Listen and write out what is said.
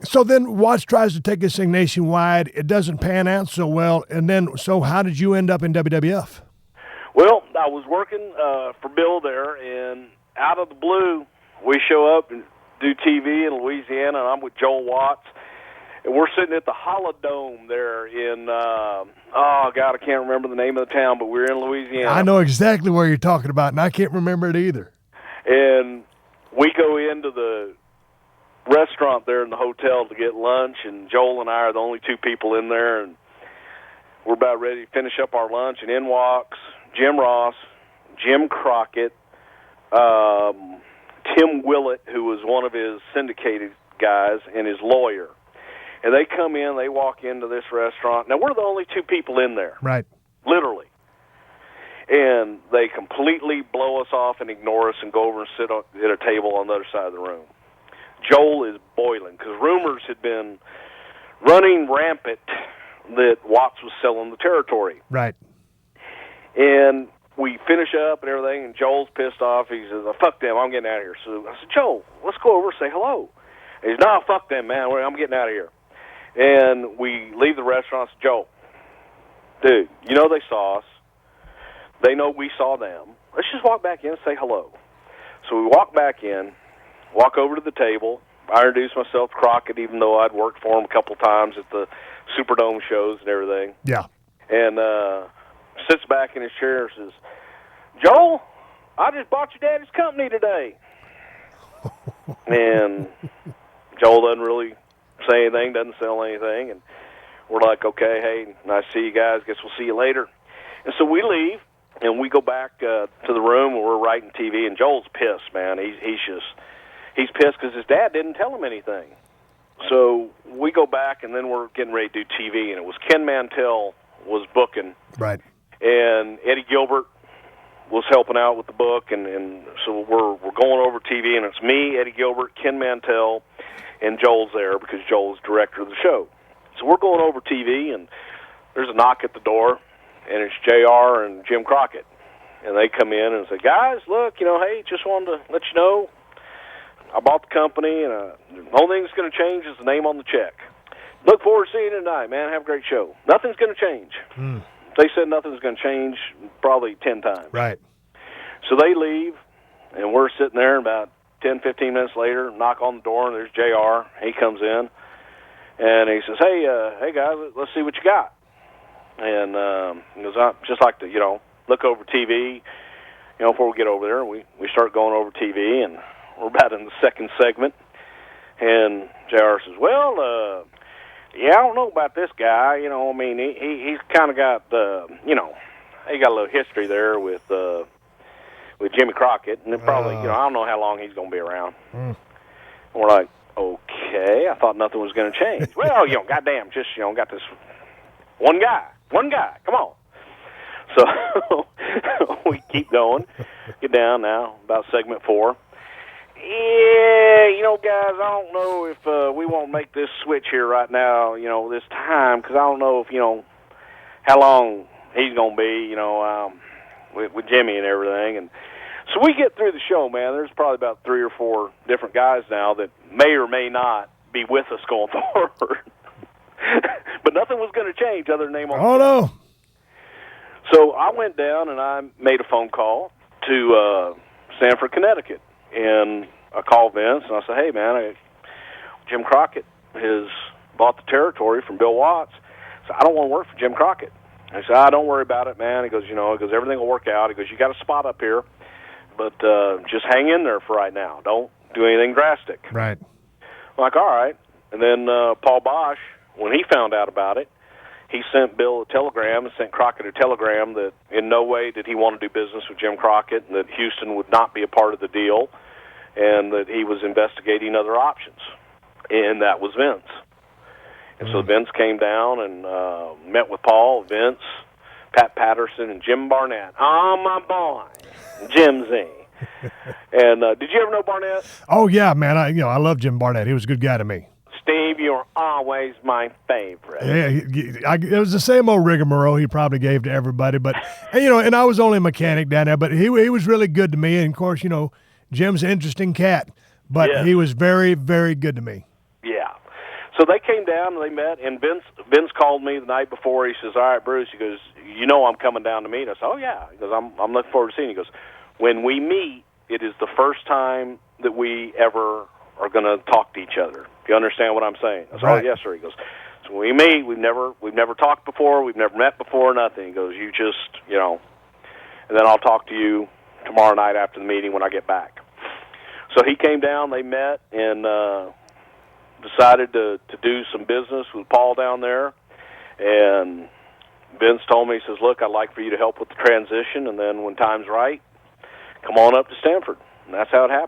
So then Watts tries to take this thing nationwide. It doesn't pan out so well. And then, so how did you end up in WWF? Well, I was working for Bill there, and out of the blue, we show up and do TV in Louisiana, and I'm with Joel Watts. And we're sitting at the Holodome there in, oh, God, I can't remember the name of the town, but we're in Louisiana. I know exactly where you're talking about, and I can't remember it either. And we go into the restaurant there in the hotel to get lunch, and Joel and I are the only two people in there, and we're about ready to finish up our lunch, and in walks Jim Ross, Jim Crockett, Tim Willett, who was one of his syndicated guys, and his lawyer. And they come in, they walk into this restaurant. Now, we're the only two people in there. Right. Literally. And they completely blow us off and ignore us and go over and sit at a table on the other side of the room. Joel is boiling because rumors had been running rampant that Watts was selling the territory. Right. And we finish up and everything, and Joel's pissed off. He says, fuck them, I'm getting out of here. So I said, Joel, let's go over and say hello. And he says, no, fuck them, man, I'm getting out of here. And we leave the restaurant. I said, Joel, dude, you know they saw us. They know we saw them. Let's just walk back in and say hello. So we walk back in, walk over to the table. I introduced myself to Crockett, even though I'd worked for him a couple times at the Superdome shows and everything. Yeah. And sits back in his chair and says, Joel, I just bought your daddy's company today. And Joel doesn't really say anything, doesn't sell anything. And we're like, okay, hey, nice to see you guys. Guess we'll see you later. And so we leave, and we go back to the room where we're writing TV, and Joel's pissed, man. He's pissed because his dad didn't tell him anything. So we go back, and then we're getting ready to do TV, and it was Ken Mantell was booking. Right. And Eddie Gilbert was helping out with the book, and so we're going over TV, and it's me, Eddie Gilbert, Ken Mantell, and Joel's there because Joel's director of the show. So we're going over TV, and there's a knock at the door, and it's JR and Jim Crockett. And they come in and say, guys, look, hey, just wanted to let you know I bought the company, and the only thing that's going to change is the name on the check. Look forward to seeing you tonight, man. Have a great show. Nothing's going to change. They said nothing's going to change probably 10 times. Right. So they leave, and we're sitting there, and about 10, 15 minutes later, knock on the door, and there's JR. He comes in, and he says, hey guys, let's see what you got. And he goes, I'd just like to, look over TV, before we get over there. We start going over TV, and we're about in the second segment. And JR says, well, yeah, I don't know about this guy. He's kind of got, he got a little history there with Jimmy Crockett, and then probably, I don't know how long he's going to be around. And we're like, okay, I thought nothing was going to change. Well, goddamn, just, got this one guy, come on. So we keep going, get down now, about segment 4. Yeah, guys, I don't know if we won't make this switch here right now, this time, because I don't know if, how long he's going to be, with Jimmy and everything. And so we get through the show, man. There's probably about 3 or 4 different guys now that may or may not be with us going forward. But nothing was going to change other than name on the Oh, no. So I went down and I made a phone call to Sanford, Connecticut. And I called Vince, and I said, hey, man, Jim Crockett has bought the territory from Bill Watts. So I don't want to work for Jim Crockett. I said, don't worry about it, man. He goes, everything will work out. He goes, you got a spot up here, but just hang in there for right now. Don't do anything drastic. Right. I'm like, all right. And then Paul Bosch, when he found out about it, he sent Bill a telegram and sent Crockett a telegram that in no way did he want to do business with Jim Crockett, and that Houston would not be a part of the deal, and that he was investigating other options. And that was Vince. And so Vince came down and met with Paul, Vince, Pat Patterson, and Jim Barnett. Oh, my boy, Jim Z. And did you ever know Barnett? Oh, yeah, man. I love Jim Barnett. He was a good guy to me. Steve, you're always my favorite. Yeah, it was the same old rigmarole he probably gave to everybody. But, and I was only a mechanic down there, but he was really good to me. And, of course, Jim's an interesting cat, but he was very, very good to me. Yeah. So they came down and they met, and Vince called me the night before. He says, "All right, Bruce," he goes, "you know I'm coming down to meet." I said, "Oh yeah," he goes, "I'm looking forward to seeing you." He goes, "When we meet, it is the first time that we ever are going to talk to each other. Do you understand what I'm saying?" I said, Right. "Oh yes, sir." He goes, "So when we meet, we've never talked before, we've never met before, nothing." He goes, "You just, and then I'll talk to you tomorrow night after the meeting when I get back." So he came down, they met, and decided to do some business with Paul down there. And Vince told me, he says, "Look, I'd like for you to help with the transition, and then when time's right, come on up to Stanford." And that's how it happened.